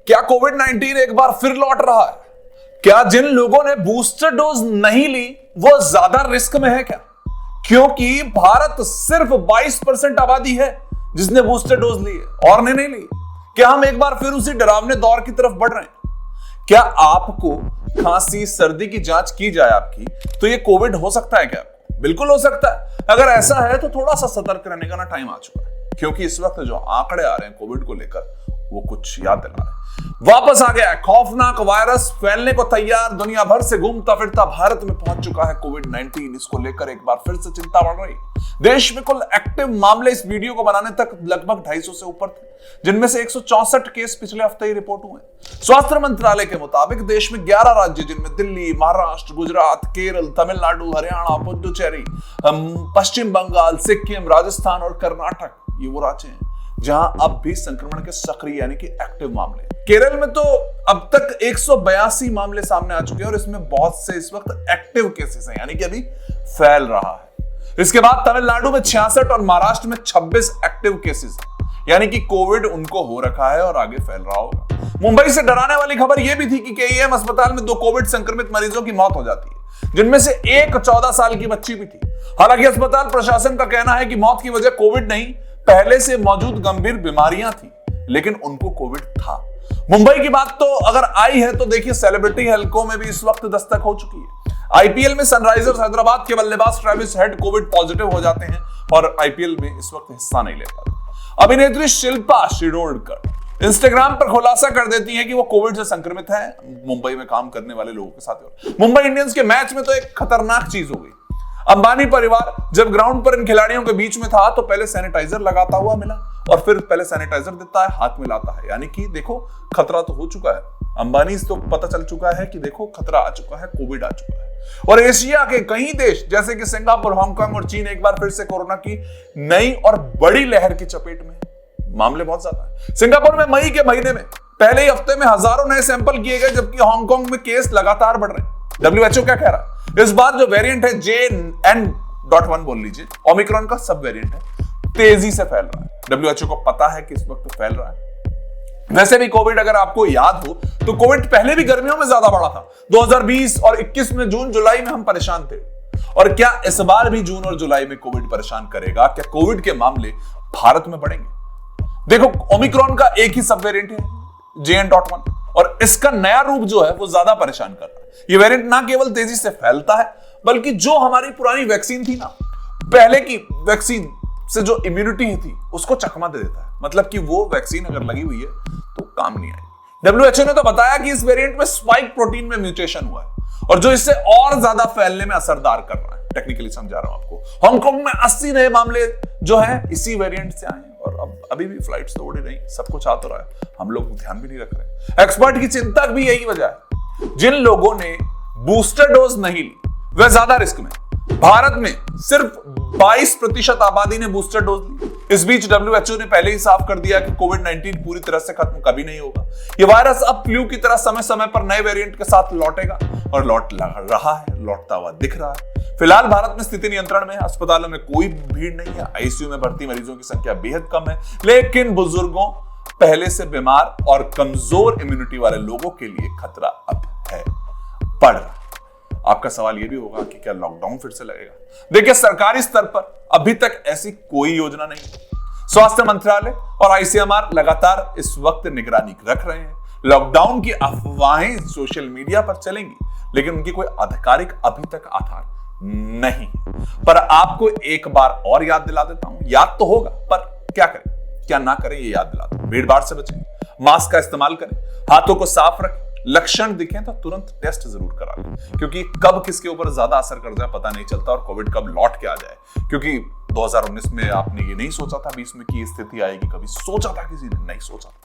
क्या कोविड-19 एक बार फिर लौट रहा है? क्या जिन लोगों ने बूस्टर डोज नहीं ली वो ज्यादा रिस्क में है क्या? क्योंकि भारत सिर्फ 22% आबादी है जिसने बूस्टर डोज ली है और ने नहीं ली। क्या हम एक बार फिर उसी डरावने दौर की तरफ बढ़ रहे हैं? क्या आपको खांसी सर्दी की जांच की जाए आपकी तो ये कोविड हो सकता है क्या? बिल्कुल हो सकता है। अगर ऐसा है तो थोड़ा सा सतर्क रहने का ना टाइम आ चुका है, क्योंकि इस वक्त जो आंकड़े आ रहे हैं कोविड को लेकर वो कुछ याद दिला रहे हैं। वापस आ गया है खौफनाक वायरस, फैलने को तैयार, दुनिया भर से घूमता फिरता भारत में पहुंच चुका है कोविड-19। इसको लेकर एक बार फिर से चिंता बढ़ रही। देश में कुल एक्टिव मामले इस वीडियो को बनाने तक लगभग 250 से ऊपर थे, जिनमें से 164 केस पिछले हफ्ते ही रिपोर्ट हुए। स्वास्थ्य मंत्रालय के मुताबिक देश में 11 राज्य, जिनमें दिल्ली, महाराष्ट्र, गुजरात, केरल, तमिलनाडु, हरियाणा, पुडुचेरी, पश्चिम बंगाल, सिक्किम, राजस्थान और कर्नाटक, ये वो राज्य हैं जहां अब भी संक्रमण के सक्रिय यानी कि एक्टिव मामले। केरल में तो अब तक 182 मामले सामने आ चुके हैं और इसमें बहुत से इस वक्त एक्टिव केसेस हैं, यानी कि अभी फैल रहा है। इसके बाद तमिलनाडु में 66 और महाराष्ट्र में 26 एक्टिव केसेस हैं, यानी कि कोविड उनको हो रखा है और आगे फैल रहा होगा। मुंबई से डराने वाली खबर यह भी थी कि केईएम अस्पताल में 2 कोविड संक्रमित मरीजों की मौत हो जाती है, जिनमें से एक 14 साल की बच्ची भी थी। हालांकि अस्पताल प्रशासन का कहना है कि मौत की वजह कोविड नहीं, पहले से मौजूद गंभीर बीमारियां थी, लेकिन उनको कोविड था। मुंबई की बात तो अगर आई है तो देखिए सेलिब्रिटी हलकों में भी इस वक्त दस्तक हो चुकी है। आईपीएल में सनराइजर्स हैदराबाद के बल्लेबाज ट्रेविस हेड कोविड पॉजिटिव हो जाते हैं और आईपीएल में इस वक्त हिस्सा नहीं ले पाते। अभिनेत्री शिल्पा शिरोडकर इंस्टाग्राम पर खुलासा कर देती हैं कि वो कोविड से संक्रमित है मुंबई में काम करने वाले लोगों के साथ। मुंबई इंडियंस के मैच में तो एक खतरनाक चीज हो गई। अंबानी परिवार जब ग्राउंड पर इन खिलाड़ियों के बीच में था तो पहले सैनिटाइजर लगाता हुआ मिला और फिर पहले सैनिटाइजर देता है, हाथ मिलाता है, यानी कि देखो खतरा तो हो चुका है। अंबानी तो पता चल चुका है कि देखो खतरा आ चुका है, कोविड आ चुका है। और एशिया के कई देश जैसे कि सिंगापुर, हांगकांग और चीन एक बार फिर से कोरोना की नई और बड़ी लहर की चपेट में है। मामले बहुत ज्यादा है। सिंगापुर में मई के महीने में पहले ही हफ्ते में हजारों नए सैंपल किए गए, जबकि हांगकांग में केस लगातार बढ़ रहे हैं। WHO क्या कह रहा है? इस बार जो वेरिएंट है JN.1 बोल लीजिए, ओमिक्रॉन का सब वेरिएंट है, तेजी से फैल रहा है। WHO को पता है कि इस वक्त फैल रहा है। वैसे भी कोविड अगर आपको याद हो तो कोविड पहले भी गर्मियों में ज्यादा बढ़ा था। 2020 और 21 में जून जुलाई में हम परेशान थे, और क्या इस बार भी जून और जुलाई में कोविड परेशान करेगा? क्या कोविड के मामले भारत में बढ़ेंगे? देखो, ओमिक्रॉन का एक ही सब वेरिएंट है JN.1 और इसका नया रूप जो है वो ज्यादा परेशान कर रहा है। ये वेरिएंट ना केवल तेजी से फैलता है, बल्कि जो हमारी पुरानी वैक्सीन थी ना, पहले की वैक्सीन से जो इम्यूनिटी थी उसको चकमा दे देता है। मतलब कि वो वैक्सीन अगर लगी हुई है तो काम नहीं आएगी। WHO ने तो बताया कि इस वेरिएंट में स्पाइक प्रोटीन में म्यूटेशन हुआ है और जो इससे और ज्यादा फैलने में असरदार कर रहा है। टेक्निकली समझा रहा हूं आपको। हांगकांग में 80 नए मामले जो है इसी वेरिएंट से आए और अब अभी भी फ्लाइट्स तो उड़ रही, सब कुछ आ तो रहा है, हम लोग ध्यान भी नहीं रख रहे। एक्सपर्ट की चिंता भी यही वजह है। जिन लोगों ने बूस्टर डोज नहीं ली वे ज्यादा रिस्क में। भारत में सिर्फ 22% आबादी ने बूस्टर डोज ली। इस बीच WHO ने पहले ही साफ कर दिया कि कोविड-19 पूरी तरह से खत्म कभी नहीं होगा। ये वायरस अब फ्लू की तरह समय समय पर नए वेरिएंट के साथ लौटेगा और लौट रहा है, लौटता हुआ दिख रहा है। फिलहाल भारत में स्थिति नियंत्रण में है। अस्पतालों में कोई भीड़ नहीं है। आईसीयू में भर्ती मरीजों की संख्या बेहद कम है, लेकिन बुजुर्गों, पहले से बीमार और कमजोर इम्यूनिटी वाले लोगों के लिए खतरा अब है, बढ़ रहा है। आपका सवाल यह भी होगा कि क्या लॉकडाउन फिर से लगेगा? देखिए, सरकारी स्तर पर अभी तक ऐसी कोई योजना नहीं। स्वास्थ्य मंत्रालय और ICMR लगातार इस वक्त निगरानी रख रहे हैं। लॉकडाउन की अफवाहें सोशल मीडिया पर चलेंगी, लेकिन उनकी कोई आधिकारिक अभी तक आधार नहीं। पर आपको एक बार और याद दिला देता हूं, याद तो होगा पर क्या करें क्या ना करें ये याद दिलाता हूं। भीड़ भाड़ से बचें, मास्क का इस्तेमाल करें, हाथों को साफ रखें, लक्षण दिखें तो तुरंत टेस्ट जरूर करा लें, क्योंकि कब किसके ऊपर ज्यादा असर कर जाए पता नहीं चलता और कोविड कब लौट के आ जाए। क्योंकि 2019 में आपने ये नहीं सोचा था 20 में की स्थिति आएगी, कभी सोचा था किसी ने? नहीं सोचा था।